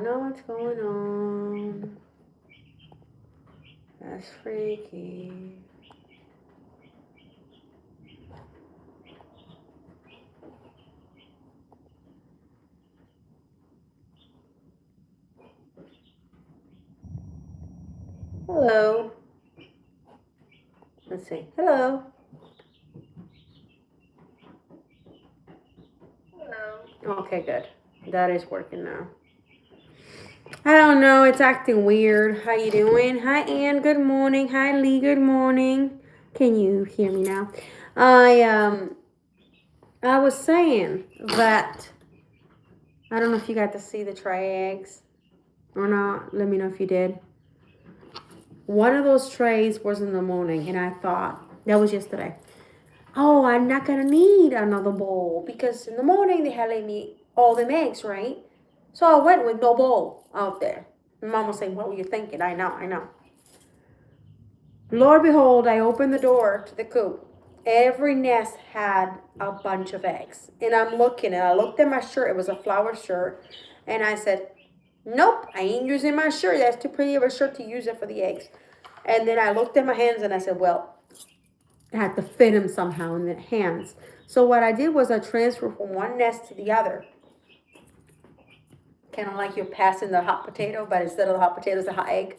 don't know what's going on. That's freaky. Hello. Let's see. Hello. Hello. Okay, good. That is working now. I don't know. It's acting weird. How you doing? Hi, Ann. Good morning. Hi, Lee. Good morning. Can you hear me now? I was saying that I don't know if you got to see the tray eggs or not. Let me know if you did. One of those trays was in the morning, and I thought that was yesterday. Oh, I'm not gonna need another bowl because in the morning they had let me all them eggs, right? So I went with no bowl out there. Mom was saying, "What were you thinking?" I know. Lord behold, I opened the door to the coop. Every nest had a bunch of eggs. And I'm looking, and I looked at my shirt. It was a flower shirt. And I said, nope, I ain't using my shirt. That's too pretty of a shirt to use it for the eggs. And then I looked at my hands, and I said, well, I had to fit them somehow in the hands. So what I did was I transferred from one nest to the other. Kind of like you're passing the hot potato, but instead of the hot potato, it's a hot egg.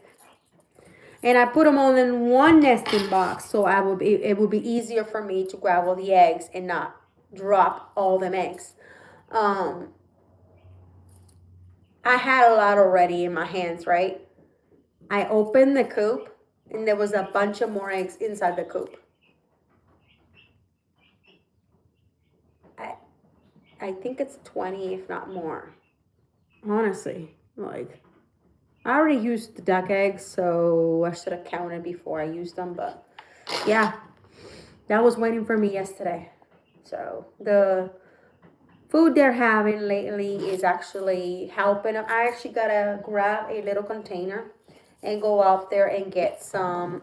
And I put them all in one nesting box, so it would be easier for me to grab all the eggs and not drop all them eggs. I had a lot already in my hands, right? I opened the coop, and there was a bunch of more eggs inside the coop. I think it's 20, if not more. Honestly, like, I already used the duck eggs, so I should have counted before I used them. But yeah, that was waiting for me yesterday. So the food they're having lately is actually helping them. I actually gotta grab a little container and go out there and get some.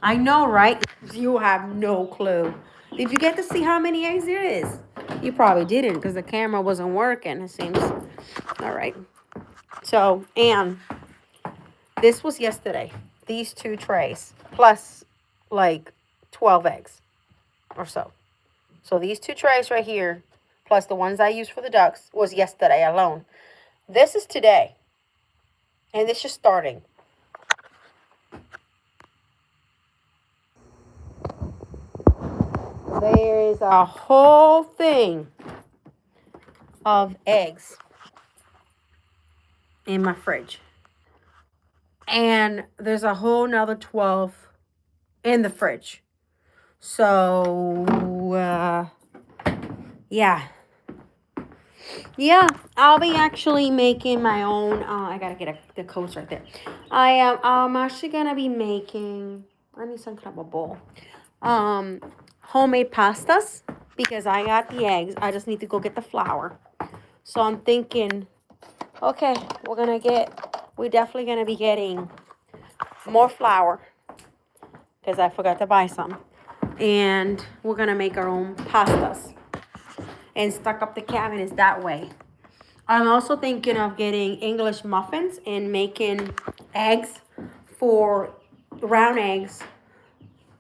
I know, right? You have no clue. Did you get to see how many eggs there is? You probably didn't because the camera wasn't working, it seems. All right. So, and this was yesterday. These 2 trays plus like 12 eggs or so. So these 2 trays right here plus the ones I used for the ducks was yesterday alone. This is today. And it's just starting. There is a whole thing of eggs in my fridge. And there's a whole nother 12 in the fridge. So, yeah. Yeah, I'll be actually making my own. I gotta get the coats right there. I'm actually gonna be making. I need some kind of a bowl. Homemade pastas because I got the eggs. I just need to go get the flour. So I'm thinking, okay, we're definitely gonna be getting more flour because I forgot to buy some, and we're gonna make our own pastas and stock up the cabinets that way. I'm also thinking of getting English muffins and making eggs round eggs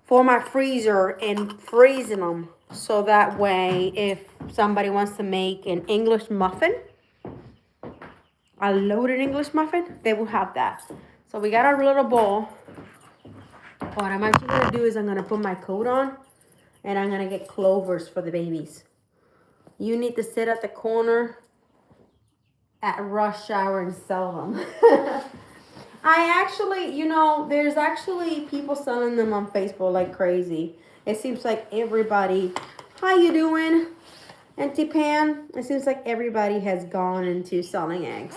for my freezer and freezing them. So that way, if somebody wants to make an English muffin, a loaded English muffin, they will have that. So we got our little bowl. What I'm actually going to do is I'm going to put my coat on and I'm going to get clovers for the babies. You need to sit at the corner at rush hour and sell them. I actually, there's actually people selling them on Facebook like crazy. It seems like everybody, how you doing, Auntie Pan? It seems like everybody has gone into selling eggs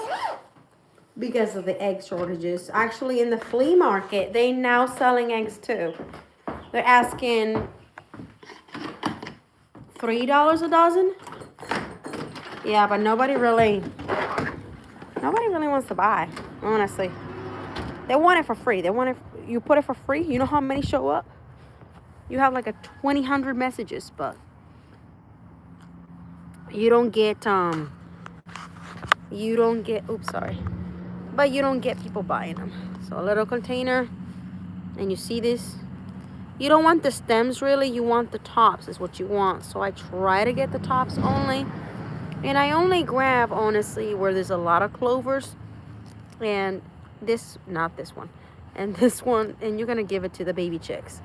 because of the egg shortages. Actually, in the flea market, they now selling eggs too. They're asking $3 a dozen. Yeah, but nobody really wants to buy, honestly. They want it for free. You put it for free. You know how many show up? You have like 200 messages, but you don't get you don't get, oops, sorry, but you don't get people buying them. So a little container, and you see this. You don't want the stems really, you want the tops is what you want. So I try to get the tops only. And I only grab, honestly, where there's a lot of clovers. And this, not this one. And this one, and you're going to give it to the baby chicks.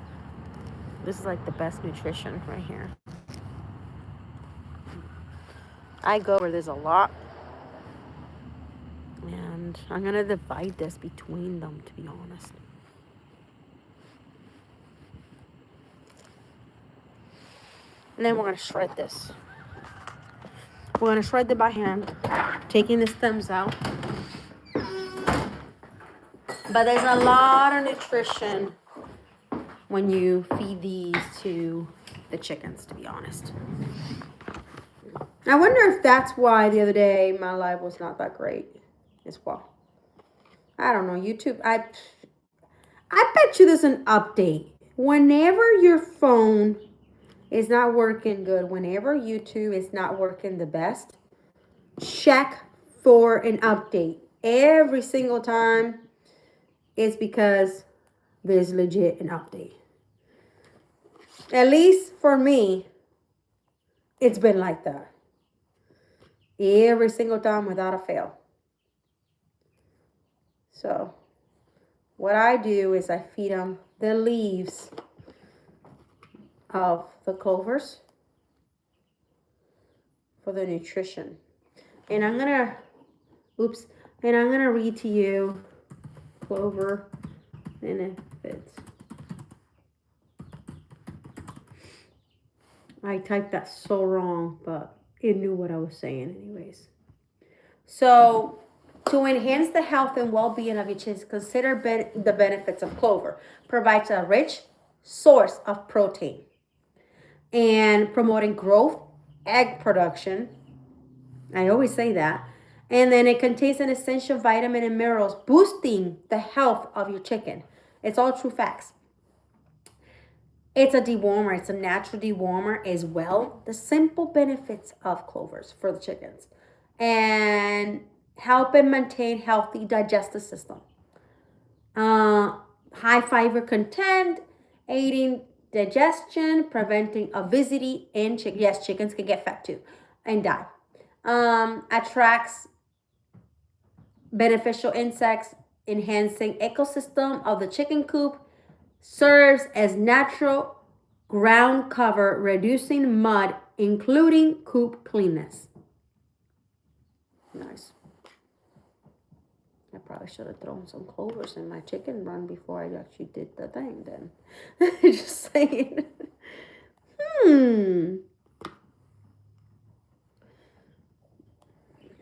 This is like the best nutrition right here. I go where there's a lot. And I'm going to divide this between them, to be honest. And then we're going to shred this. We're going to shred it by hand, taking the stems out. But there's a lot of nutrition when you feed these to the chickens, to be honest. I wonder if that's why the other day my live was not that great as well. I don't know. YouTube, I bet you there's an update. Whenever your phone is not working good, whenever YouTube is not working the best, check for an update. Every single time it's because there's legit an update. At least for me, it's been like that. Every single time without a fail. So what I do is I feed them the leaves of the clovers for the nutrition. And I'm gonna, and I'm gonna read to you clover benefits. I typed that so wrong, but it knew what I was saying anyways. So to enhance the health and well-being of your chickens, consider the benefits of clover. Provides a rich source of protein and promoting growth, egg production. I always say that. And then it contains an essential vitamin and minerals, boosting the health of your chicken. It's all true facts. It's a dewormer. It's a natural dewormer as well. The simple benefits of clovers for the chickens. And help and maintain healthy digestive system. High fiber content, aiding digestion, preventing obesity in chickens. Yes, chickens can get fat too and die. Attracts beneficial insects, enhancing ecosystem of the chicken coop. Serves as natural ground cover, reducing mud, including coop cleanness. Nice. I probably should have thrown some clovers in my chicken run before I actually did the thing then. Just saying.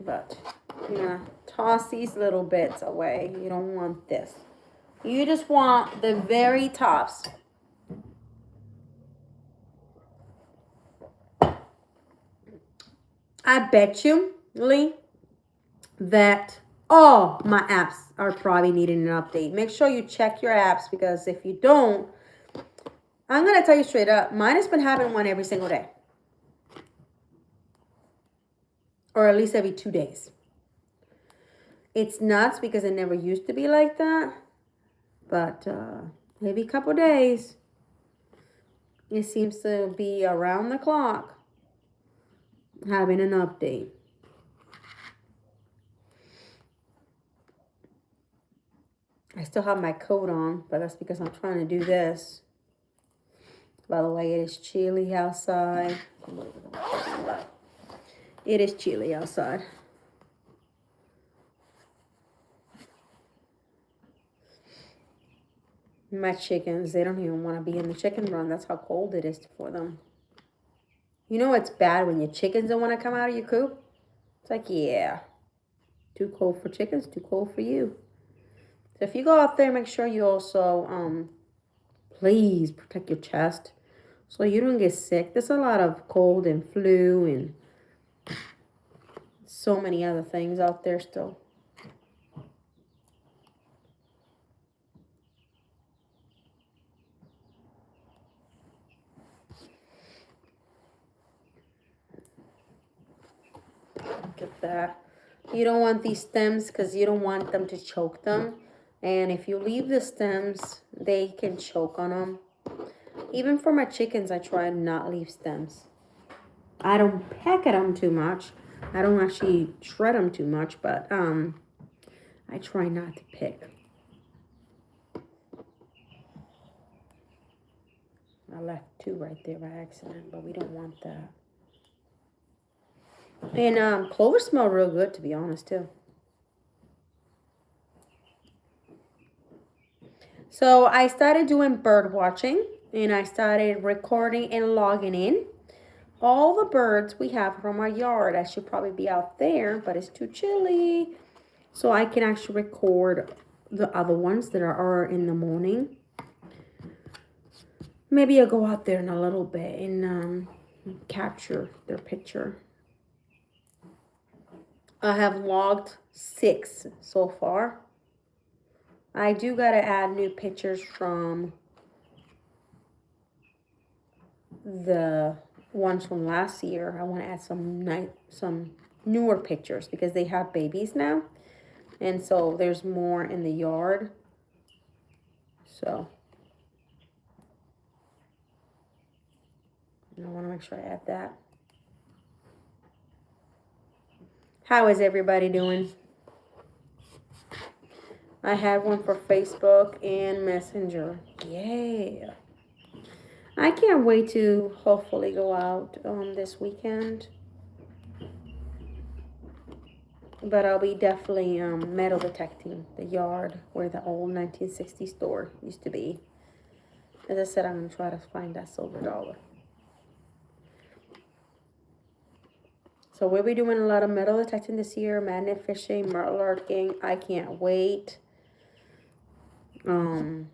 But, yeah, toss these little bits away. You don't want this. You just want the very tops. I bet you, Lee, that all my apps are probably needing an update. Make sure you check your apps, because if you don't, I'm going to tell you straight up, mine has been having one every single day. Or at least every 2 days. It's nuts because it never used to be like that. But maybe a couple days, it seems to be around the clock having an update. I still have my coat on, but that's because I'm trying to do this. By the way, it is chilly outside. It is chilly outside. My chickens, they don't even want to be in the chicken run. That's how cold it is for them. You know it's bad when your chickens don't want to come out of your coop? It's like, yeah, too cold for chickens, too cold for you. So if you go out there, make sure you also, please protect your chest so you don't get sick. There's a lot of cold and flu and so many other things out there still. Look at that. You don't want these stems because you don't want them to choke them. And if you leave the stems, they can choke on them. Even for my chickens, I try to not leave stems. I don't peck at them too much. I don't actually shred them too much, but I try not to pick. I left 2 right there by accident, but we don't want that. And clover smell real good, to be honest, too. So I started doing bird watching, and I started recording and logging in all the birds we have from our yard. I should probably be out there, but it's too chilly. So I can actually record the other ones that are in the morning. Maybe I'll go out there in a little bit and capture their picture. I have logged 6 so far. I do gotta add new pictures from the ones from last year. I want to add some newer pictures because they have babies now, and so there's more in the yard. So I want to make sure I add that. How is everybody doing? I had one for Facebook and Messenger. Yay! I can't wait to hopefully go out this weekend. But I'll be definitely metal detecting the yard where the old 1960s store used to be. As I said, I'm going to try to find that silver dollar. So we'll be doing a lot of metal detecting this year. Magnet fishing, murrelarking. I can't wait. I'm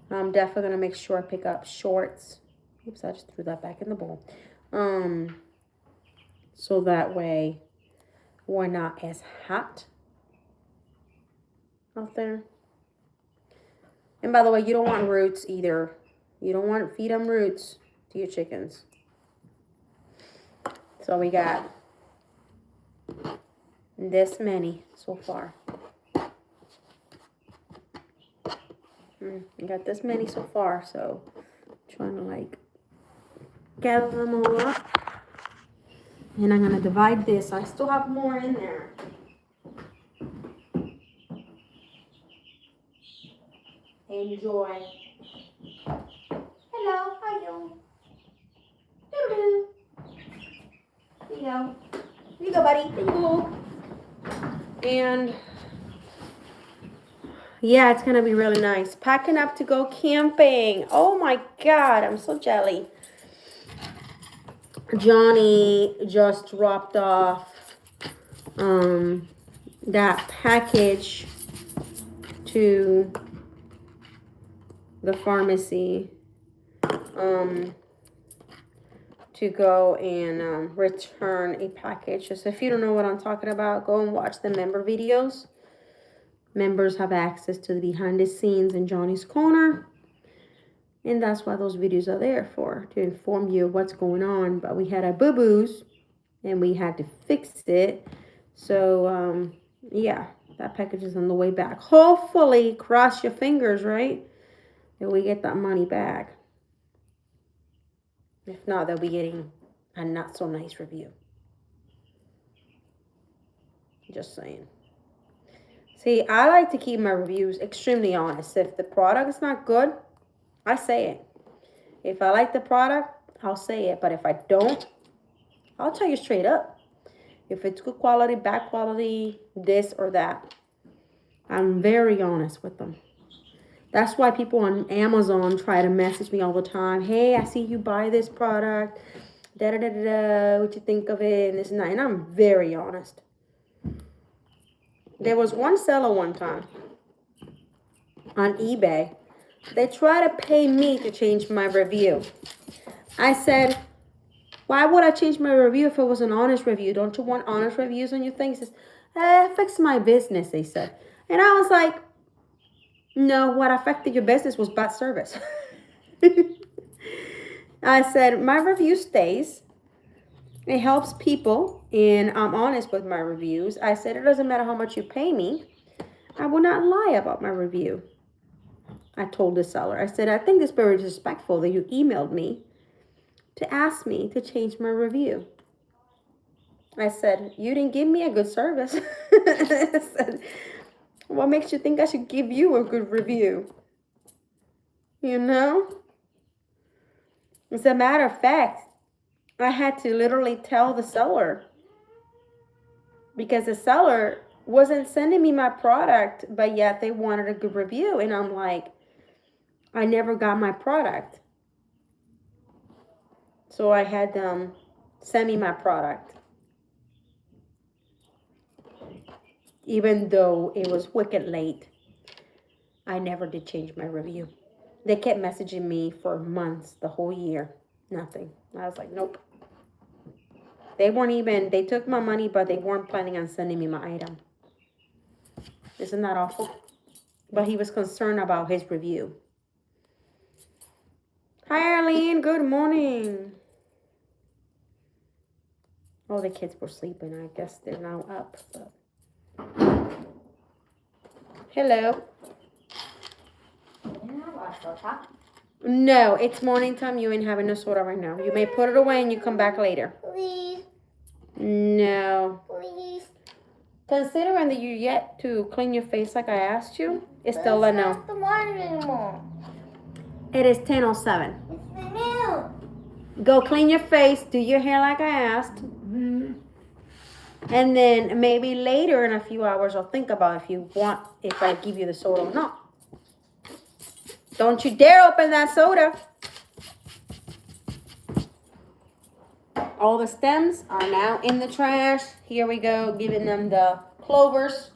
definitely going to make sure I pick up shorts. Oops, I just threw that back in the bowl. So that way we're not as hot out there. And by the way, you don't want roots either. You don't want to feed them roots to your chickens. So we got this many so far. We got this many so far, so I'm trying to like gather them all up. And I'm gonna divide this. I still have more in there. Enjoy. Hello, how you? Doo-doo. Here you go. Here you go, buddy. Here you go. And yeah, it's gonna be really nice. Packing up to go camping. Oh my God, I'm so jelly. Johnny just dropped off that package to the pharmacy to go and return a package. Just if you don't know what I'm talking about, go and watch the member videos. Members have access to the behind the scenes in Johnny's Corner. And that's why those videos are there for, to inform you of what's going on. But we had our boo-boos and we had to fix it. So, yeah, that package is on the way back. Hopefully, cross your fingers, right? That we get that money back. If not, they'll be getting a not so nice review. Just saying. See, I like to keep my reviews extremely honest. If the product is not good, I say it. If I like the product, I'll say it. But if I don't, I'll tell you straight up. If it's good quality, bad quality, this or that. I'm very honest with them. That's why people on Amazon try to message me all the time. Hey, I see you buy this product. Da-da-da-da-da. What you think of it? And this and that. And I'm very honest. There was one seller one time on eBay. They tried to pay me to change my review. I said, why would I change my review if it was an honest review? Don't you want honest reviews on your things? He says, it affects my business, they said. And I was like, no, what affected your business was bad service. I said, my review stays. It helps people, and I'm honest with my reviews. I said it doesn't matter how much you pay me. I will not lie about my review. I told the seller. I said, I think it's very disrespectful that you emailed me to ask me to change my review. I said, you didn't give me a good service. I said, what makes you think I should give you a good review? You know? As a matter of fact, I had to literally tell the seller because the seller wasn't sending me my product, but yet they wanted a good review. And I'm like, I never got my product. So I had them send me my product. Even though it was wicked late, I never did change my review. They kept messaging me for months, the whole year. Nothing. I was like, nope. They took my money, but they weren't planning on sending me my item. Isn't that awful? But he was concerned about his review. Hi, Arlene. Good morning. Oh, the kids were sleeping. I guess they're now up. So. Hello. No, it's morning time. You ain't having no soda right now. You may put it away and you come back later. Please. No. Please. Considering that you yet to clean your face like I asked you, it's still a no. It's not the morning anymore. It is 10:07. It's the milk. Go clean your face, do your hair like I asked. Mm-hmm. And then maybe later in a few hours I'll think about if I give you the soda or not. Don't you dare open that soda. All the stems are now in the trash. Here we go, giving them the clovers.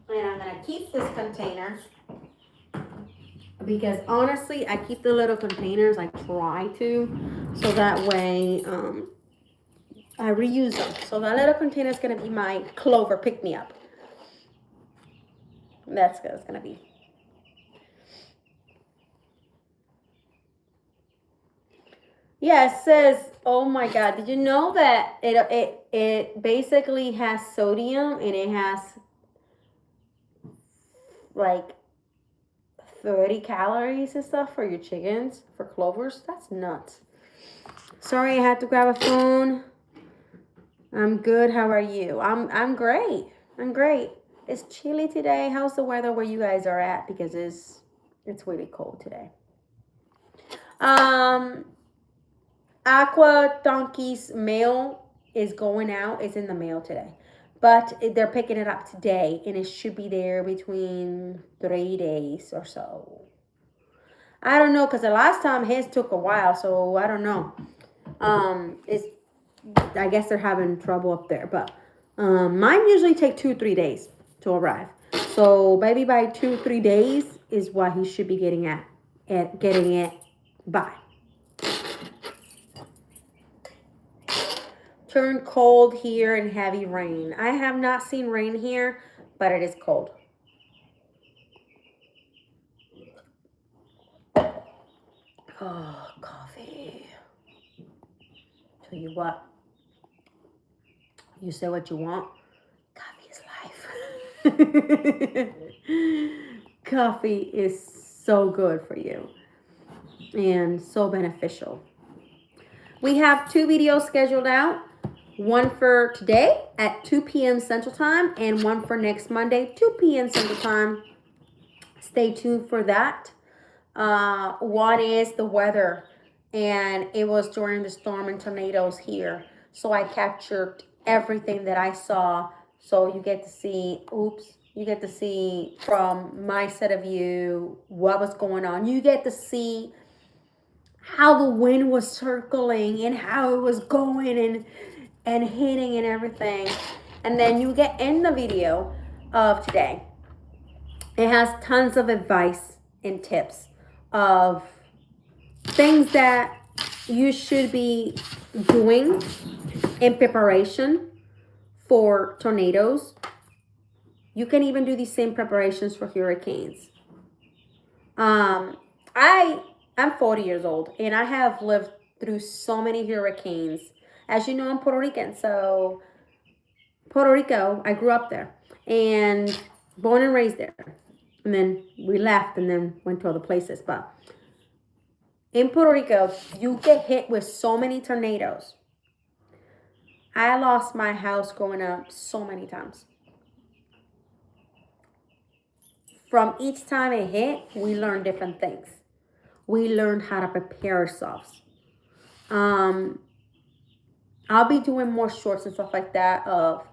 And I'm going to keep this container because honestly, I keep the little containers. I try to, so that way I reuse them. So that little container is going to be my clover pick-me-up. That's what it's going to be. Yeah, it says, oh my God, did you know that it basically has sodium and it has like 30 calories and stuff for your chickens, for clovers? That's nuts. Sorry, I had to grab a phone. I'm good. How are you? I'm great. I'm great. It's chilly today. How's the weather where you guys are at? Because it's really cold today. Aqua Donkey's mail is going out. It's in the mail today. But they're picking it up today, and it should be there between 3 days or so. I don't know, because the last time his took a while, so I don't know. I guess they're having trouble up there, but mine usually take 2-3 days to arrive. So maybe by 2-3 days is what he should be getting it by. Turned cold here and heavy rain. I have not seen rain here, but it is cold. Oh, coffee. Tell you what. You say what you want. Coffee is life. Coffee is so good for you and so beneficial. We have 2 videos scheduled out. One for today at 2 p.m. Central Time and one for next Monday, 2 p.m. Central Time. Stay tuned for that. One is the weather, and it was during the storm and tornadoes here. So I captured everything that I saw. So you get to see, you get to see from my set of view what was going on. You get to see how the wind was circling and how it was going and hitting and everything. And then you get in the video of today. It has tons of advice and tips of things that you should be doing in preparation for tornadoes You can even do these same preparations for hurricanes. I'm 40 years old, and I have lived through so many hurricanes. As you know, I'm Puerto Rican, so Puerto Rico, I grew up there, and born and raised there. And then we left and then went to other places. But in Puerto Rico, you get hit with so many tornadoes. I lost my house growing up so many times. From each time it hit, we learned different things. We learned how to prepare ourselves. I'll be doing more shorts and stuff like that of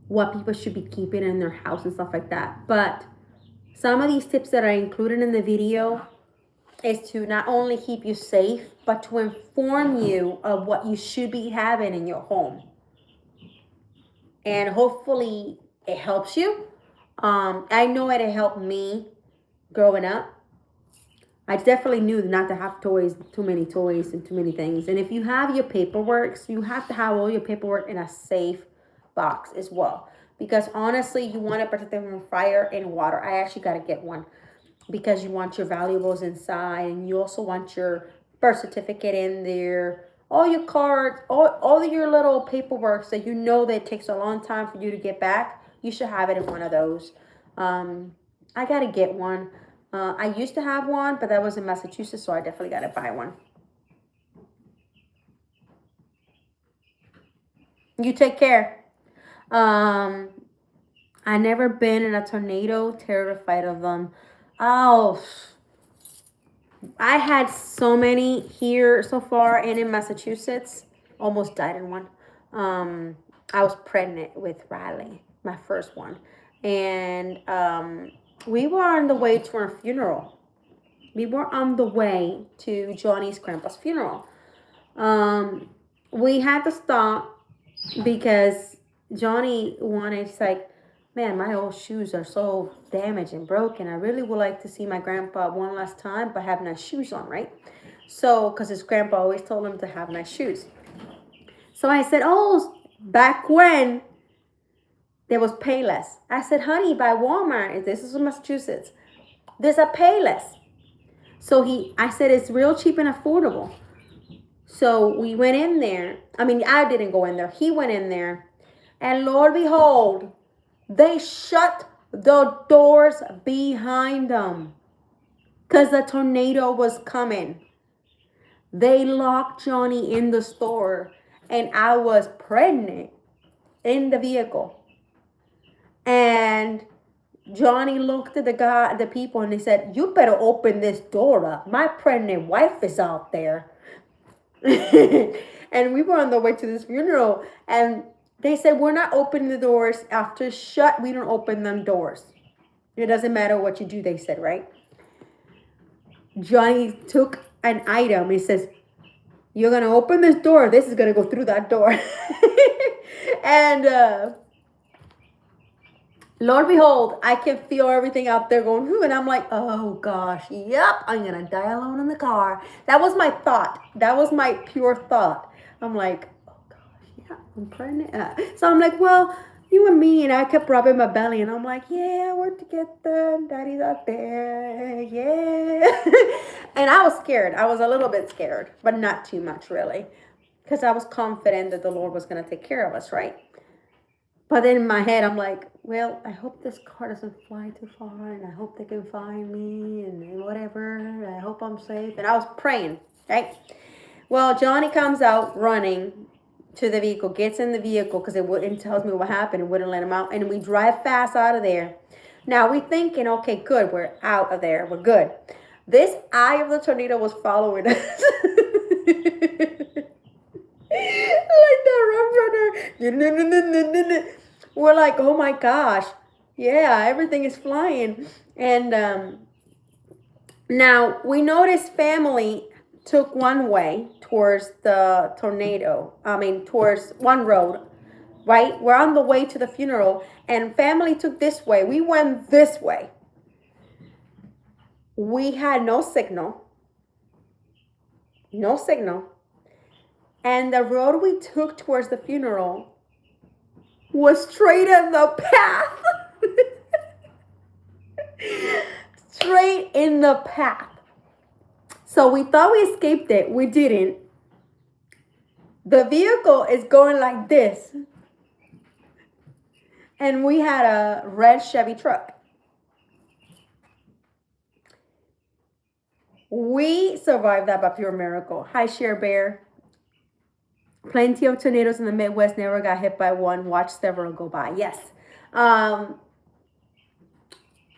what people should be keeping in their house and stuff like that. But some of these tips that are included in the video is to not only keep you safe, but to inform you of what you should be having in your home. And hopefully it helps you. I know it helped me growing up. I definitely knew not to have toys, too many toys and too many things. And if you have your paperwork, you have to have all your paperwork in a safe box as well. Because honestly, you want to protect them from fire and water. I actually got to get one because you want your valuables inside, and you also want your birth certificate in there, all your cards, all of your little paperwork that you know that it takes a long time for you to get back. You should have it in one of those. I got to get one. I used to have one, but that was in Massachusetts, so I definitely got to buy one. You take care. I never been in a tornado, terrified of them. Oh, I had so many here so far and in Massachusetts. Almost died in one. I was pregnant with Riley, my first one. And we were on the way to our funeral. We were on the way to Johnny's grandpa's funeral. We had to stop because Johnny wanted, he's like, man, my old shoes are so damaged and broken. I really would like to see my grandpa one last time, but have nice shoes on, right? So, because his grandpa always told him to have nice shoes. So I said, oh, back when there was Payless. I said, honey, by Walmart, this is in Massachusetts, there's a Payless. So I said, it's real cheap and affordable. So we went in there. I mean, I didn't go in there. He went in there. And Lord behold, they shut the doors behind them because the tornado was coming. They locked Johnny in the store, and I was pregnant in the vehicle. And Johnny looked at the people, and they said, you better open this door up. My pregnant wife is out there. And we were on the way to this funeral, and they said, we're not opening the doors. After shut, we don't open them doors. It doesn't matter what you do, they said, right? Johnny took an item. He says, you're going to open this door. This is going to go through that door. And Lord behold, I can feel everything out there going, whoo, and I'm like, oh gosh, yep, I'm going to die alone in the car. That was my thought. That was my pure thought. I'm like, oh gosh, yeah, I'm pregnant. So I'm like, well, you and me, and I kept rubbing my belly, and I'm like, yeah, we're together, and Daddy's out there, yeah. And I was scared. I was a little bit scared, but not too much, really, because I was confident that the Lord was going to take care of us, right? But then in my head, I'm like, well, I hope this car doesn't fly too far, and I hope they can find me, and whatever. I hope I'm safe. And I was praying, right? Well, Johnny comes out running to the vehicle, gets in the vehicle because it tells me what happened. It wouldn't let him out. And we drive fast out of there. Now, we're thinking, okay, good. We're out of there. We're good. This eye of the tornado was following us. Like the rough runner. We're like, oh my gosh. Yeah, everything is flying. And now we noticed family took one way towards the tornado. Towards one road, right? We're on the way to the funeral, and family took this way. We went this way. We had no signal. No signal. And the road we took towards the funeral was straight in the path. Straight in the path. So we thought we escaped it. We didn't. The vehicle is going like this. And we had a red Chevy truck. We survived that by pure miracle. Hi, Share Bear. Plenty of tornadoes in the Midwest, never got hit by one. Watched several go by. Yes. I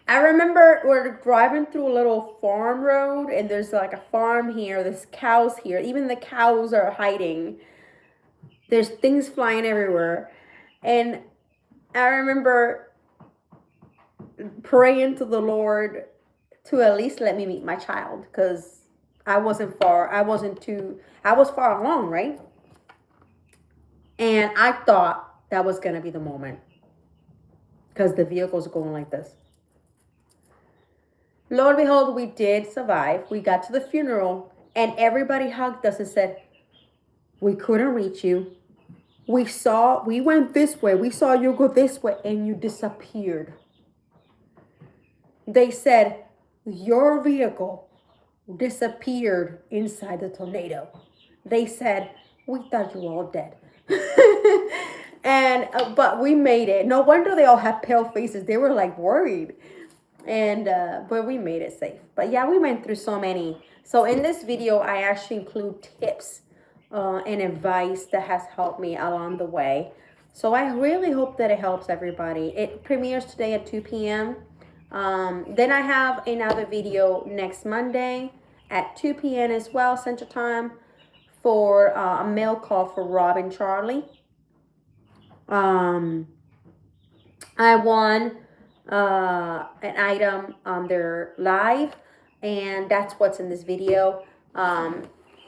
remember we're driving through a little farm road, and there's like a farm here. There's cows here. Even the cows are hiding. There's things flying everywhere. And I remember praying to the Lord to at least let me meet my child, because I wasn't far. I was far along, right? And I thought that was going to be the moment, because the vehicle's going like this. Lo and behold, we did survive. We got to the funeral, and everybody hugged us and said, we couldn't reach you. We went this way. We saw you go this way, and you disappeared. They said, your vehicle disappeared inside the tornado. They said, we thought you were all dead. And but we made it. No wonder they all had pale faces. They were like worried. And but we made it safe. But yeah, we went through so many. So in this video, I actually include tips and advice that has helped me along the way. So I really hope that it helps everybody. It premieres today at 2 p.m. Then I have another video next Monday at 2 p.m. as well, Central Time, for a mail call for Rob and Charlie. I won an item on their live, and that's what's in this video.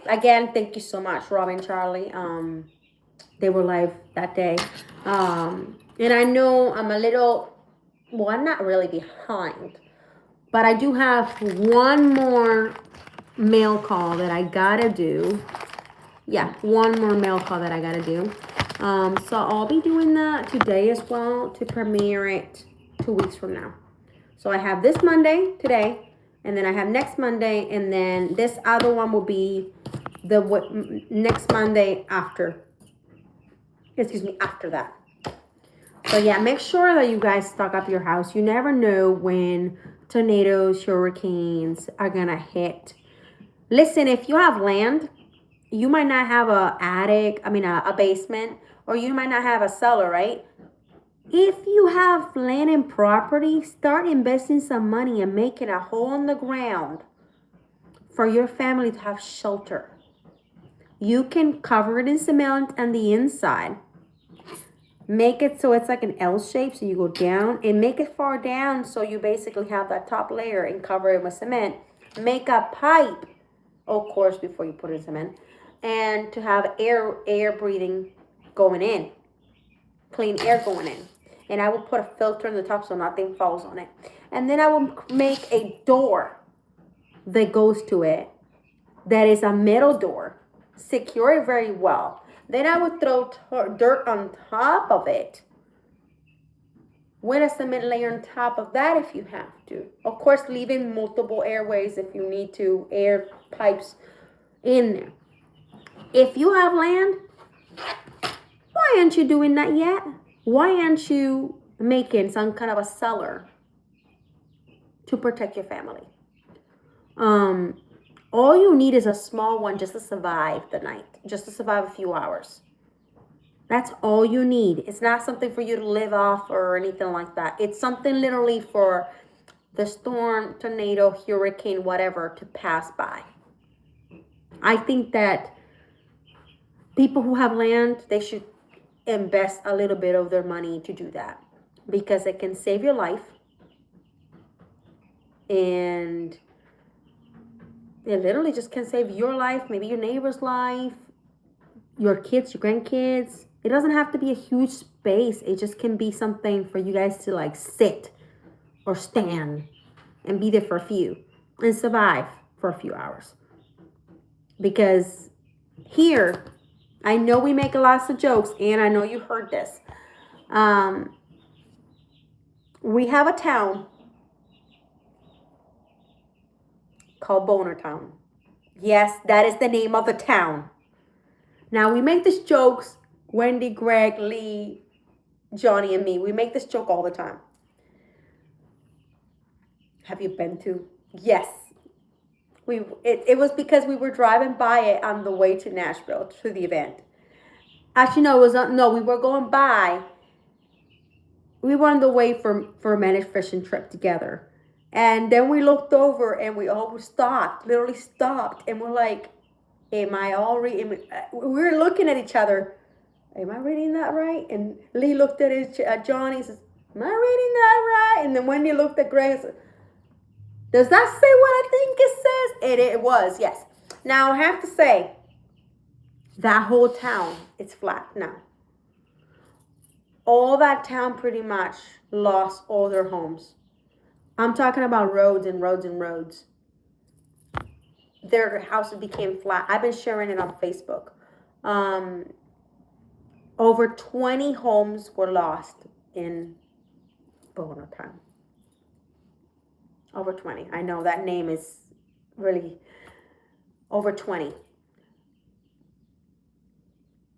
Again, thank you so much, Rob and Charlie. They were live that day. And I know I'm a little, well, I'm not really behind, but I do have one more mail call that I gotta do. Yeah, one more mail call that I gotta do. So I'll be doing that today as well to premiere it 2 weeks from now. So I have this Monday today, and then I have next Monday, and then this other one will be the next Monday after. Excuse me, after that. So yeah, make sure that you guys stock up your house. You never know when tornadoes, hurricanes are gonna hit. Listen, if you have land, you might not have a basement, or you might not have a cellar, right? If you have land and property, start investing some money and making a hole in the ground for your family to have shelter. You can cover it in cement on the inside. Make it so it's like an L shape, so you go down, and make it far down so you basically have that top layer, and cover it with cement. Make a pipe, of course, before you put it in cement, and to have air breathing going in, clean air going in. And I will put a filter on the top so nothing falls on it. And then I will make a door that goes to it, that is a metal door. Secure it very well. Then I would throw dirt on top of it, with a cement layer on top of that if you have to. Of course, leaving multiple airways if you need to, air pipes in there. If you have land, why aren't you doing that yet? Why aren't you making some kind of a cellar to protect your family? All you need is a small one just to survive the night, just to survive a few hours. That's all you need. It's not something for you to live off or anything like that. It's something literally for the storm, tornado, hurricane, whatever, to pass by. I think that people who have land, they should invest a little bit of their money to do that, because it can save your life, and it literally just can save your life, maybe your neighbor's life, your kids, your grandkids. It doesn't have to be a huge space. It just can be something for you guys to like sit or stand and be there for a few and survive for a few hours. Because here, I know we make lots of jokes, and I know you heard this. We have a town called Boner Town. Yes, that is the name of the town. Now, we make these jokes, Wendy, Greg, Lee, Johnny, and me. We make this joke all the time. Have you been to? Yes. It was because we were driving by it on the way to Nashville to the event. Actually, no, it was no. We were going by. We were on the way for a managed fishing trip together, and then we looked over and we all stopped, literally stopped, and we're like, "Am I all reading?" We were looking at each other. Am I reading that right? And Lee looked at Johnny and says, "Am I reading that right?" And then Wendy looked at Greg and said, "Does that say what I think it says?" It was, yes. Now, I have to say, that whole town is flat now. All that town pretty much lost all their homes. I'm talking about roads and roads and roads. Their houses became flat. I've been sharing it on Facebook. Over 20 homes were lost in Boner Town. Over 20. I know that name is really over 20.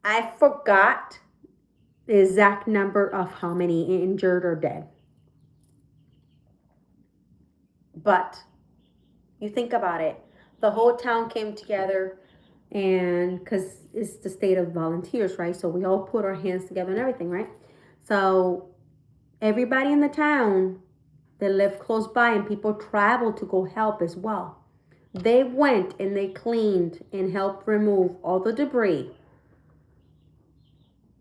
I forgot the exact number of how many injured or dead. But you think about it. The whole town came together, and because it's the state of volunteers, right? So we all put our hands together and everything, right? So everybody in the town that lived close by, and people traveled to go help as well. They went and they cleaned and helped remove all the debris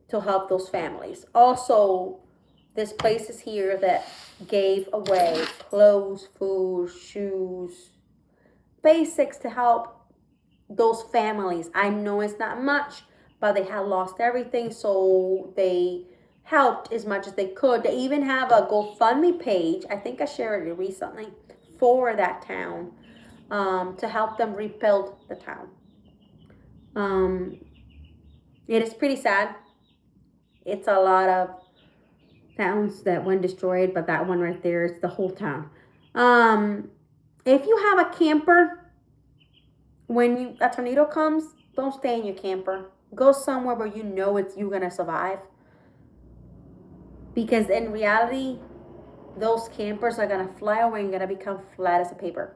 to help those families. Also, there's places here that gave away clothes, food, shoes, basics to help those families. I know it's not much, but they had lost everything, so they helped as much as they could. They even have a GoFundMe page, I think I shared it recently, for that town, to help them rebuild the town. It is pretty sad. It's a lot of towns that went destroyed, but that one right there is the whole town. If you have a camper, when a tornado comes, don't stay in your camper. Go somewhere where you know you're gonna survive. Because in reality, those campers are gonna fly away and gonna become flat as a paper.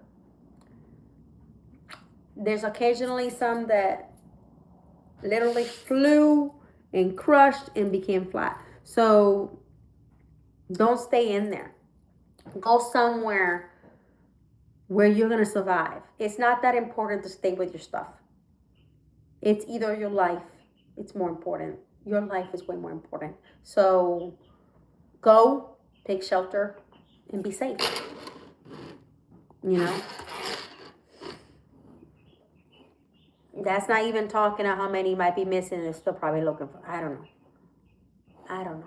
There's occasionally some that literally flew and crushed and became flat. So don't stay in there. Go somewhere where you're going to survive. It's not that important to stay with your stuff. It's either your life, it's more important. Your life is way more important. So go, take shelter, and be safe. You know? That's not even talking about how many might be missing and still probably looking for. I don't know.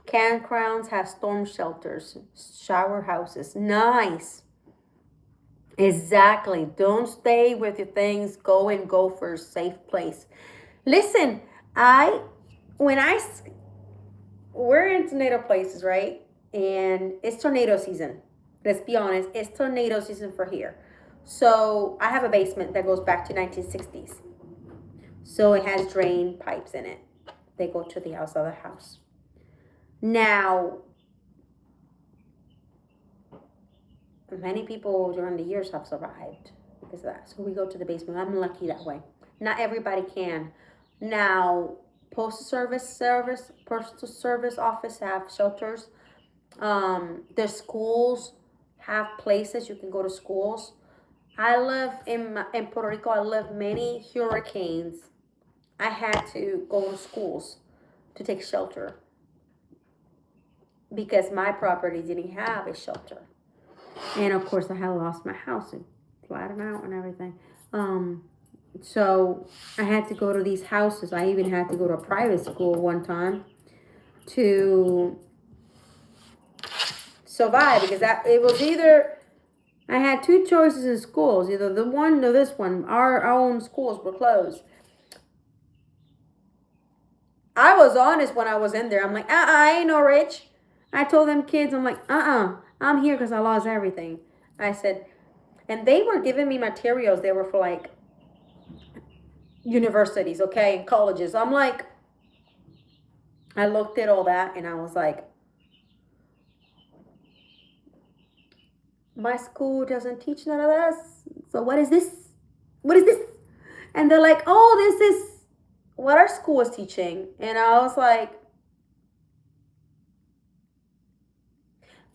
Campgrounds have storm shelters, shower houses. Nice. Exactly. Don't stay with your things. Go for a safe place. Listen, we're in tornado places, right? And it's tornado season. Let's be honest, it's tornado season for here. So I have a basement that goes back to 1960s. So it has drain pipes in it. They go to the outside of the house. Now, many people during the years have survived because of that. So we go to the basement. I'm lucky that way. Not everybody can. Now, postal service office have shelters. The schools have places you can go to schools. I live in Puerto Rico. I lived many hurricanes. I had to go to schools to take shelter because my property didn't have a shelter. And of course, I had lost my house and flattened out and everything. So I had to go to these houses. I even had to go to a private school one time to survive because it was either I had two choices in schools, either the one or this one. Our own schools were closed. I was honest when I was in there. I'm like, I ain't no rich. I told them kids, I'm like, I'm here because I lost everything. I said, and they were giving me materials. They were for like universities, okay, and colleges. I'm like, I looked at all that and I was like, my school doesn't teach none of this. So what is this? What is this? And they're like, oh, this is what our school is teaching. And I was like,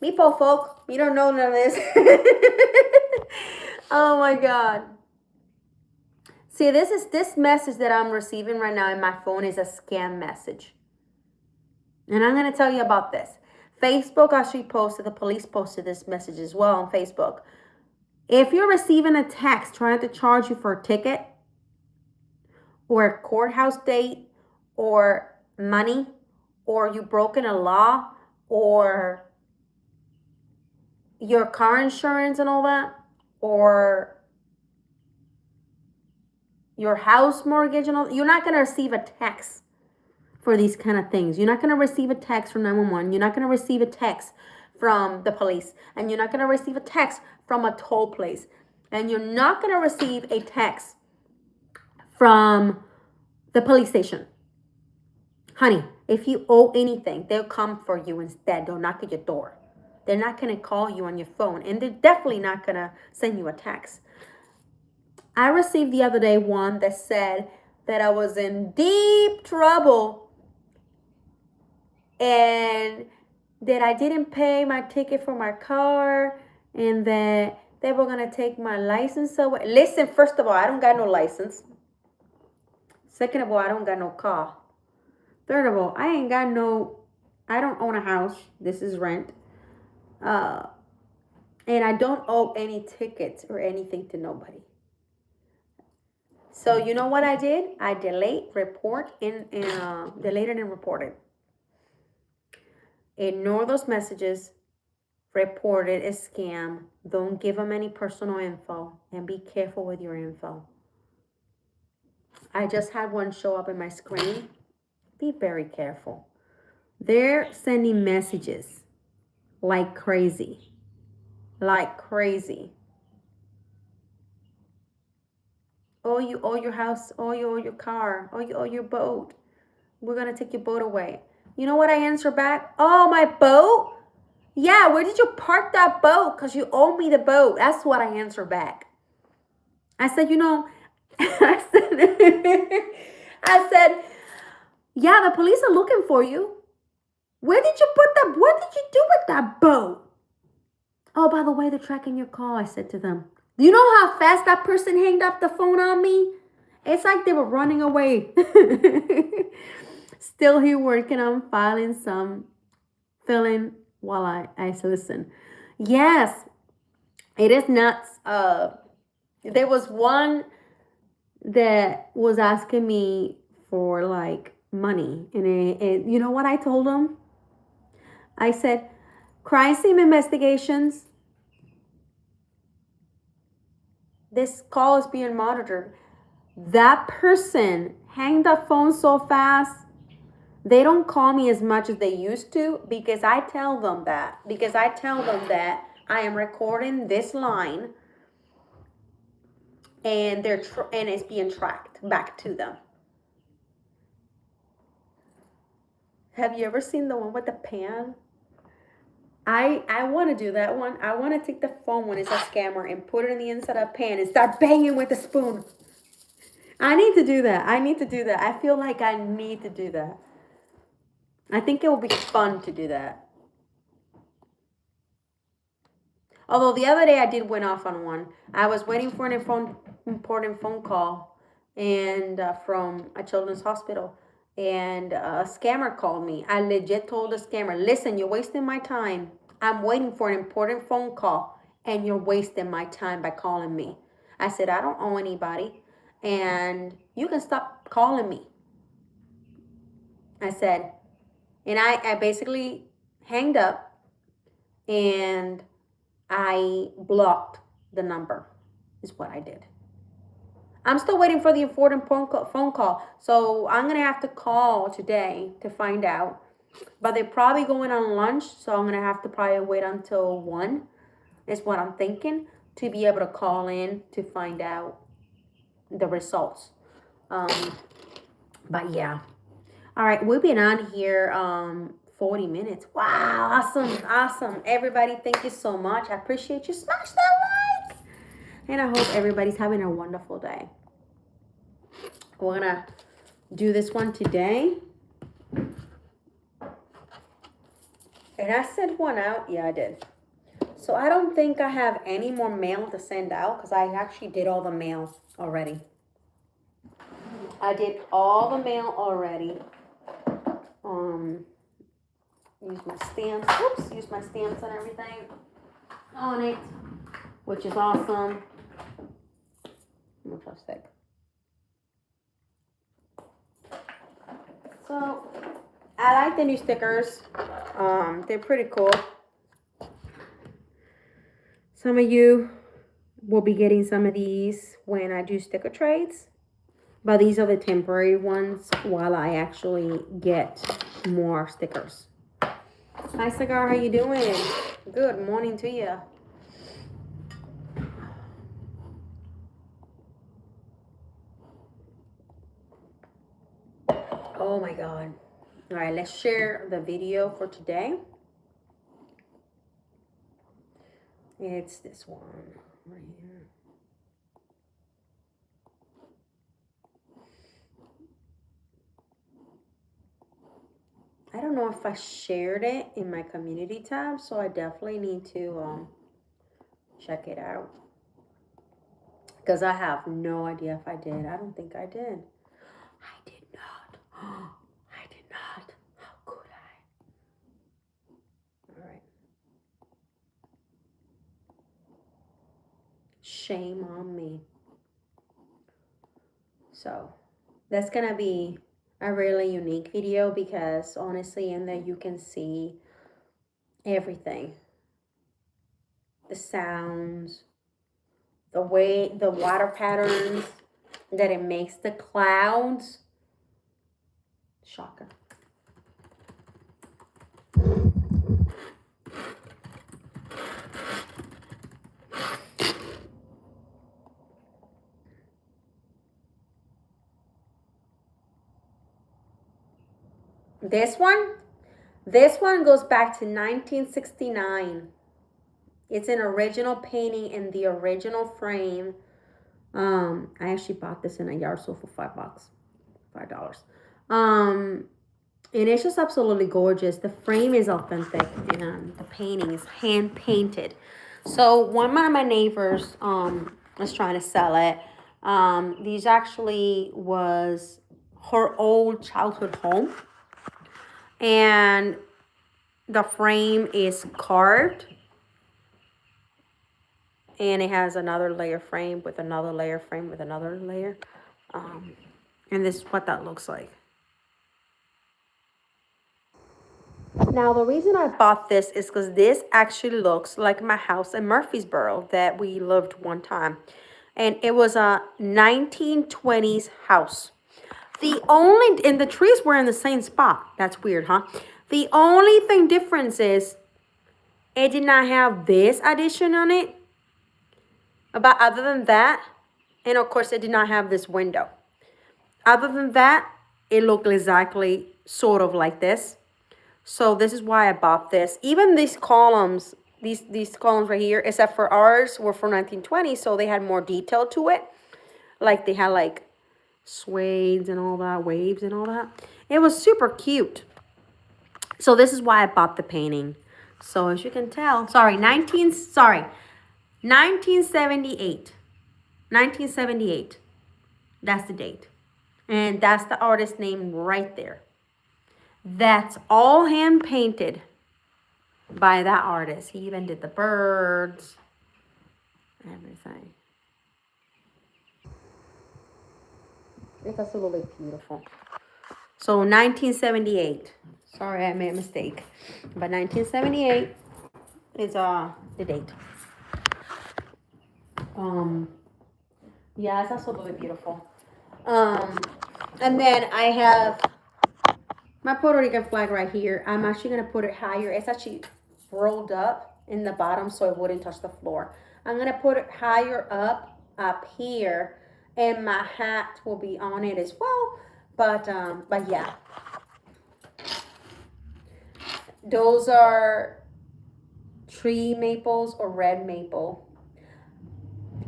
me po folk, you don't know none of this. Oh my God. See, this message that I'm receiving right now in my phone is a scam message. And I'm going to tell you about this. Facebook actually posted, the police posted this message as well on Facebook. If you're receiving a text trying to charge you for a ticket or a courthouse date or money, or you've broken a law, or your car insurance and all that, or your house mortgage and all, you're not going to receive a text for these kind of things. You're not going to receive a text from 911. You're not going to receive a text from the police. And you're not going to receive a text from a toll place. And you're not going to receive a text from the police station. Honey, if you owe anything, they'll come for you instead. They'll knock at your door. They're not going to call you on your phone. And they're definitely not going to send you a text. I received the other day one that said that I was in deep trouble and that I didn't pay my ticket for my car and that they were going to take my license away. Listen, first of all, I don't got no license. Second of all, I don't got no car. Third of all, I don't own a house. This is rent. And I don't owe any tickets or anything to nobody. So you know what I did? I deleted and reported. Ignore those messages. Reported a scam. Don't give them any personal info. And be careful with your info. I just had one show up in my screen. Be very careful. They're sending messages like crazy. Like crazy. Oh, you owe your house. Oh, you owe your car. Oh, you owe your boat. We're going to take your boat away. You know what I answer back? Oh, my boat? Yeah, where did you park that boat? Because you owe me the boat. That's what I answer back. I said, I said, yeah, the police are looking for you. What did you do with that boat? Oh, by the way, they're tracking your call, I said to them. Do you know how fast that person hanged up the phone on me? It's like they were running away. Still here working on filling while I listen. Yes, it is nuts. There was one that was asking me for like money. And you know what I told him? I said, crime scene investigations. This call is being monitored. That person hanged the phone so fast. They don't call me as much as they used to because I tell them that. Because I tell them that I am recording this line and it's being tracked back to them. Have you ever seen the one with the pan? I want to do that one. I want to take the phone when it's a scammer and put it in the inside of a pan and start banging with a spoon. I need to do that. I feel like I need to do that. I think it will be fun to do that. Although the other day I did went off on one. I was waiting for an important phone call and from a children's hospital. And a scammer called me. I legit told the scammer, listen, you're wasting my time. I'm waiting for an important phone call and you're wasting my time by calling me. I said, I don't owe anybody and you can stop calling me. I said, and I basically hanged up and I blocked the number, is what I did. I'm still waiting for the important phone call. So I'm going to have to call today to find out. But they're probably going on lunch. So I'm going to have to probably wait until 1 is what I'm thinking, to be able to call in to find out the results. But yeah. All right. We've been on here 40 minutes. Wow. Awesome. Everybody, thank you so much. I appreciate you. Smash that like. And I hope everybody's having a wonderful day. We're going to do this one today. And I sent one out. Yeah, I did. So I don't think I have any more mail to send out because I actually did all the mail already. I did all the mail already. Use my stamps. Oops, use my stamps and everything on it, which is awesome. How thick. So I like the new stickers. They're pretty cool. Some of you will be getting some of these when I do sticker trades. But these are the temporary ones while I actually get more stickers. Hi, Cigar. How you doing? Good morning to you. Oh, my God. All right, let's share the video for today. It's this one right here. I don't know if I shared it in my community tab, so I definitely need to check it out. Because I have no idea if I did. I don't think I did. I did not. I did not. How could I? All right. Shame on me. So that's going to be a really unique video because honestly in there you can see everything. The sounds, the way, the water patterns that it makes, the clouds. Shocker. This one goes back to 1969. It's an original painting in the original frame. I actually bought this in a yard sale for $5. And it's just absolutely gorgeous. The frame is authentic and the painting is hand painted. So one of my neighbors was trying to sell it. These actually was her old childhood home. And the frame is carved. And it has another layer frame with another layer frame with another layer. And this is what that looks like. Now, the reason I bought this is because this actually looks like my house in Murfreesboro that we lived one time. And it was a 1920s house. And the trees were in the same spot. That's weird, huh? The only thing difference is it did not have this addition on it. But other than that, and of course it did not have this window. Other than that, it looked exactly sort of like this. So this is why I bought this. Even these columns, these columns right here, except for ours were from 1920, so they had more detail to it. Like they had like swades and all that, waves and all that. It was super cute. So this is why I bought the painting. So as you can tell, 1978. 1978. That's the date. And that's the artist name right there. That's all hand painted by that artist. He even did the birds, everything. It's absolutely beautiful. So 1978. Sorry, I made a mistake. But 1978 is the date. Yeah, it's also really beautiful. And then I have my Puerto Rican flag right here. I'm actually gonna put it higher. It's actually rolled up in the bottom so it wouldn't touch the floor. I'm gonna put it higher up here, and my hat will be on it as well. But yeah, those are tree maples or red maple.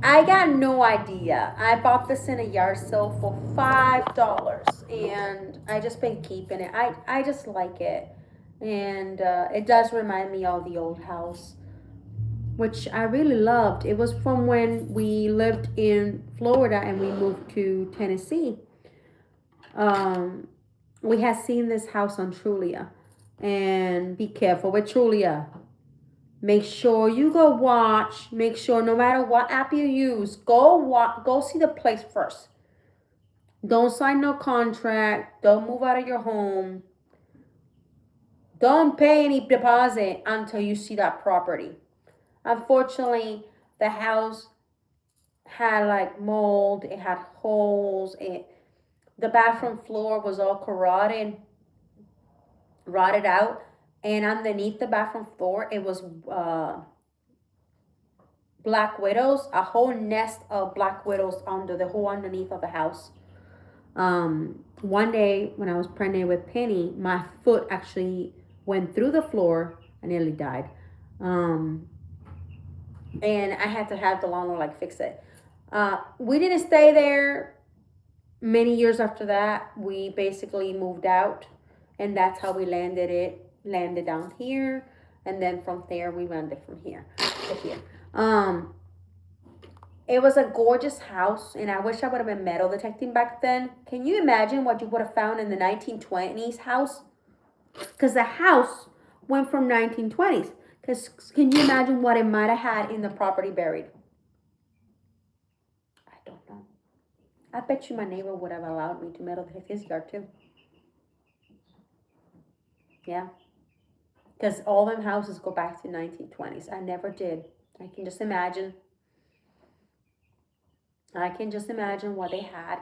I got no idea. I bought this in a yard sale for $5, and I just been keeping it. I just like it, and it does remind me of the old house, which I really loved. It was from when we lived in Florida and we moved to Tennessee. Um, we had seen this house on Trulia, and be careful with Trulia. Make sure you go watch. Make sure no matter what app you use, go see the place first. Don't sign no contract. Don't move out of your home. Don't pay any deposit until you see that property. Unfortunately, the house had like mold. It had holes. The bathroom floor was all rotted out, and underneath the bathroom floor, it was black widows, a whole nest of black widows under the whole underneath of the house. One day when I was pregnant with Penny, my foot actually went through the floor. I nearly died. And I had to have the lawnmower like fix it. We didn't stay there many years after that. We basically moved out, and that's how we landed down here, and then from there we landed from here to here. It was a gorgeous house, and I wish I would have been metal detecting back then. Can you imagine what you would have found in the 1920s house? Because the house went from 1920s. Because can you imagine what it might have had in the property buried? I don't know. I bet you my neighbor would have allowed me to metal detect his yard too. Yeah. Because all them houses go back to 1920s. I never did. I can just imagine. I can just imagine what they had.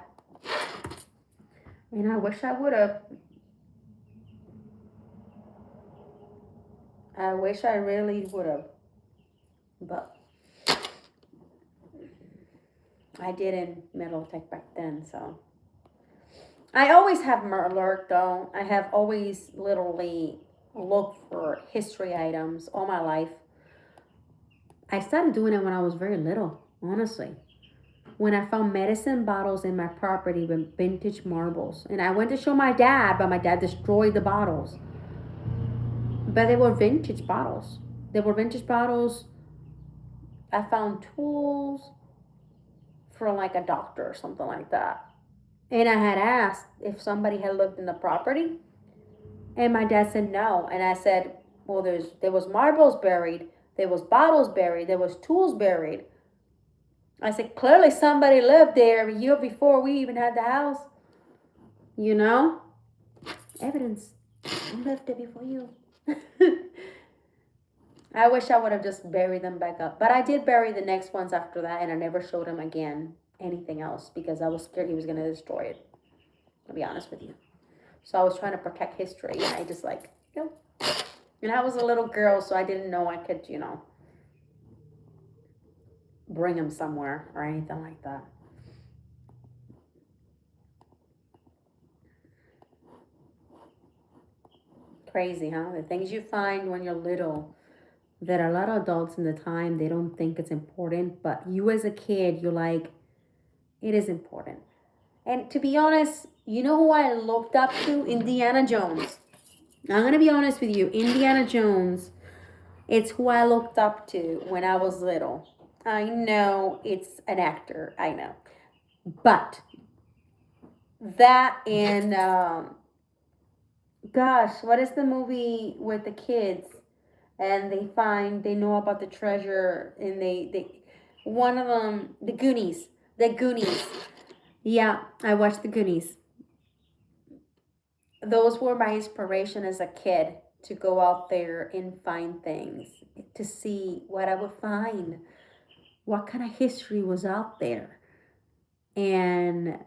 And I wish I would have. I wish I really would have. But I didn't metal tech back then, so. I always have alert though. I have always literally looked for history items all my life. I started doing it when I was very little, honestly. When I found medicine bottles in my property with vintage marbles. And I went to show my dad, but my dad destroyed the bottles. But they were vintage bottles. They were vintage bottles. I found tools from like a doctor or something like that. And I had asked if somebody had lived in the property. And my dad said no. And I said, well, there was marbles buried. There was bottles buried. There was tools buried. I said, clearly somebody lived there a year before we even had the house. You know? Evidence. I lived there before you. I wish I would have just buried them back up. But I did bury the next ones after that, and I never showed him again anything else because I was scared he was going to destroy it. I'll be honest with you. So I was trying to protect history, and I just like, you know. And I was a little girl, so I didn't know I could, you know, bring him somewhere or anything like that. Crazy, huh? The things you find when you're little that a lot of adults in the time, they don't think it's important, but you as a kid, you're like, it is important. And to be honest, you know who I looked up to? Indiana Jones. I'm going to be honest with you. Indiana Jones, it's who I looked up to when I was little. I know it's an actor. I know. But that and, gosh, what is the movie with the kids? And they know about the treasure, and one of them, the Goonies. Yeah, I watched the Goonies. Those were my inspiration as a kid to go out there and find things, to see what I would find. what kind of history was out there. And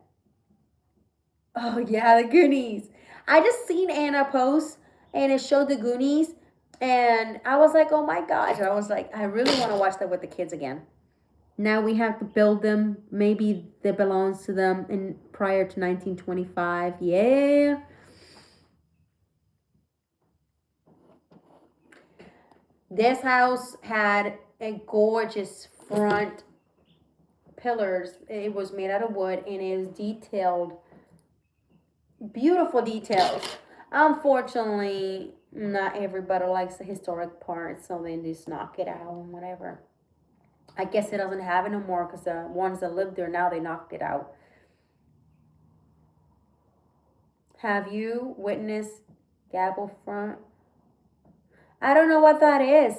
oh yeah, the Goonies. I just seen Anna post and it showed the Goonies, and I was like, oh my gosh. I was like, I really want to watch that with the kids again. Now we have to build them. Maybe that belongs to them in prior to 1925. Yeah. This house had a gorgeous front pillars. It was made out of wood and it was detailed. Beautiful details. Unfortunately, not everybody likes the historic part, so they just knock it out and whatever. I guess it doesn't have it no more because the ones that lived there now, they knocked it out. Have you witnessed Gable Front? I don't know what that is.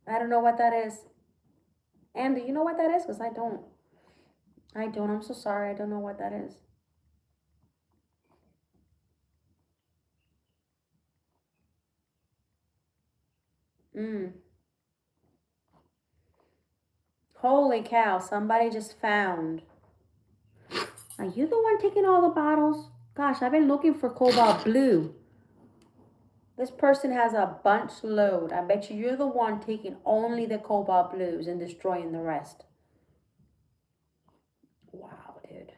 I don't know what that is. And do you know what that is? Because I don't. I don't. I'm so sorry. I don't know what that is. Holy cow. Somebody just found. Are you the one taking all the bottles? Gosh, I've been looking for cobalt blue. This person has a bunch load. I bet you're the one taking only the cobalt blues and destroying the rest. Wow, dude.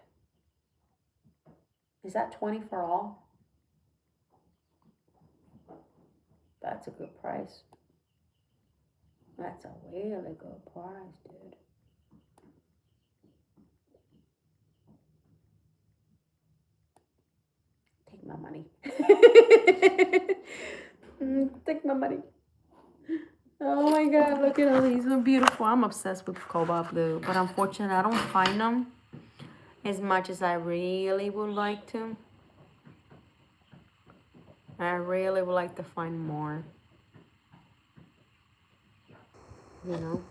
Is that 20 for all? That's a good price. That's a really good price, dude. Take my money. Take my money. Oh my god, look at all these. They're beautiful. I'm obsessed with cobalt blue, but unfortunately I don't find them as much as I really would like to. I really would like to find more. You know.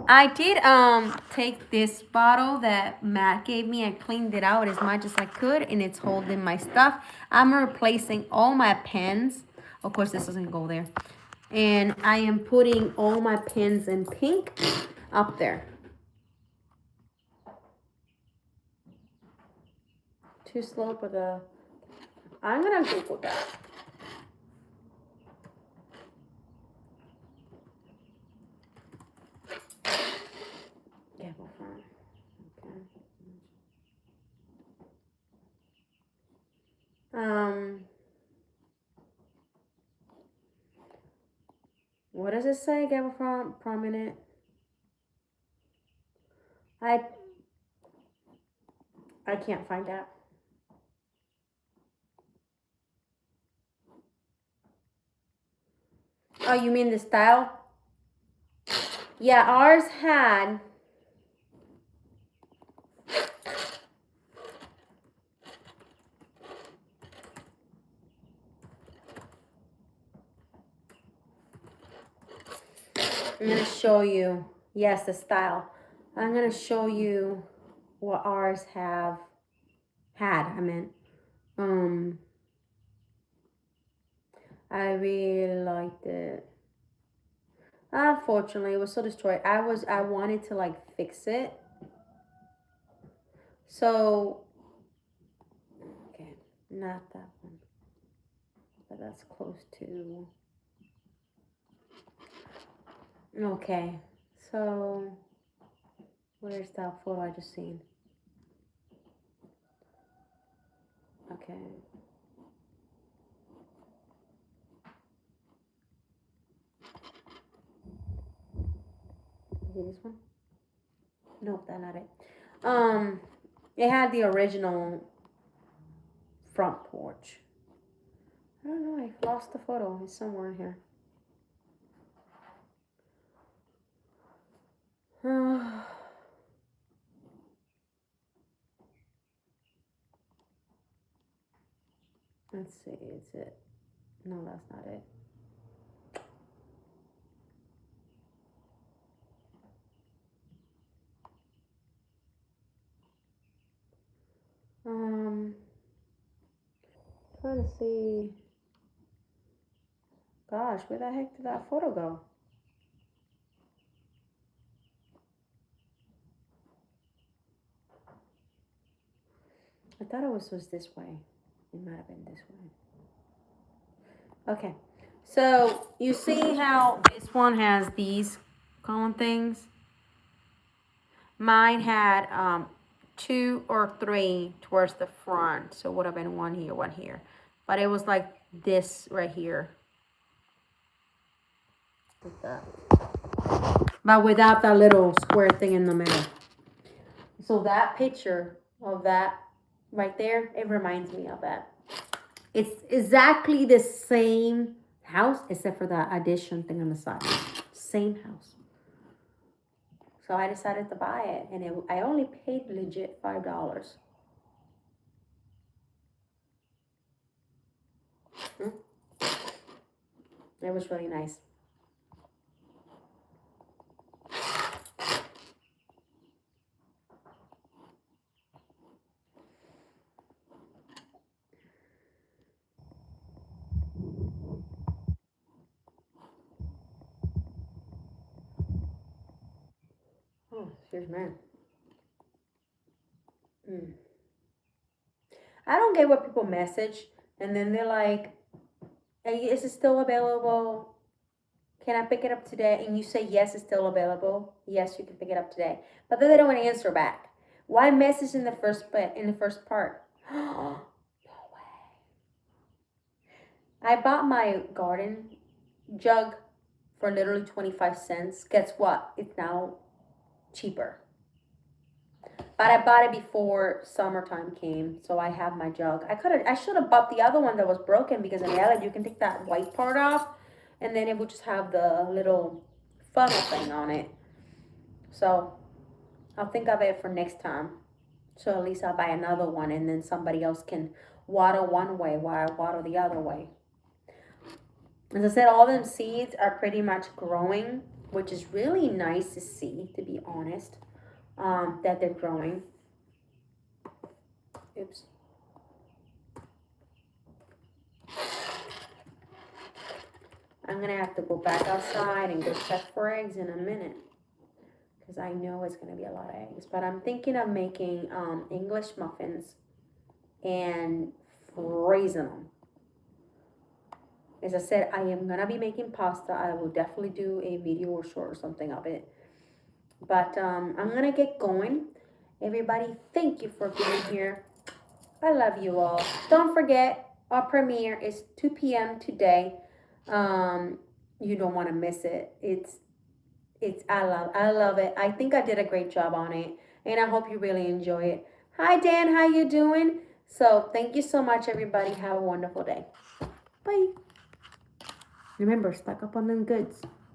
I did take this bottle that Matt gave me. I cleaned it out as much as I could, and it's holding my stuff. I'm replacing all my pens. Of course, this doesn't go there. And I am putting all my pens in pink up there. Too slow for the... I'm gonna Google that. Yeah, well, fine. Okay. What does it say? Gable prominent. I can't find that. Oh, you mean the style? Yeah, ours had... I'm going to show you. Yes, the style. I'm going to show you what ours had. I meant. I really liked it. Unfortunately, it was so destroyed. I wanted to like fix it. So, okay, not that one. But that's close to. Okay, so where's that photo I just seen? Okay. Is it this one? Nope, that's not it. It had the original front porch. I don't know, I lost the photo. It's somewhere in here. Let's see, is it? No, that's not it. Trying to see. Gosh, where the heck did that photo go? I thought it was this way. It might have been this way. Okay. So you see how this one has these column things? Mine had 2 or 3 towards the front. So it would have been 1 here, 1 here. But it was like this right here. Like that. But without that little square thing in the middle. So that picture of that right there, it reminds me of that. It's exactly the same house except for that addition thing on the side. Same house. So I decided to buy it, and I only paid legit $5. It was really nice. Oh, excuse me. I don't get what people message, and then they're like, hey, is it still available? Can I pick it up today? And you say, yes, it's still available. Yes, you can pick it up today. But then they don't answer back. Why message in the first part? No way. I bought my garden jug for literally 25 cents. Guess what? It's now cheaper. But I bought it before summertime came, so I have my jug. I should have bought the other one that was broken, because in the other you can take that white part off, and then it would just have the little funnel thing on it. So I'll think of it for next time. So at least I'll buy another one, and then somebody else can water one way while I water the other way. As I said, all them seeds are pretty much growing, which is really nice to see, to be honest. That they're growing. Oops. I'm gonna have to go back outside and go check for eggs in a minute, because I know it's gonna be a lot of eggs. But I'm thinking of making English muffins and freezing them. As I said, I am gonna be making pasta. I will definitely do a video or short or something of it. But I'm going to get going. Everybody, thank you for being here. I love you all. Don't forget, our premiere is 2 p.m. today. You don't want to miss it. I love it. I think I did a great job on it, and I hope you really enjoy it. Hi, Dan. How you doing? So thank you so much, everybody. Have a wonderful day. Bye. Remember, stock up on them goods.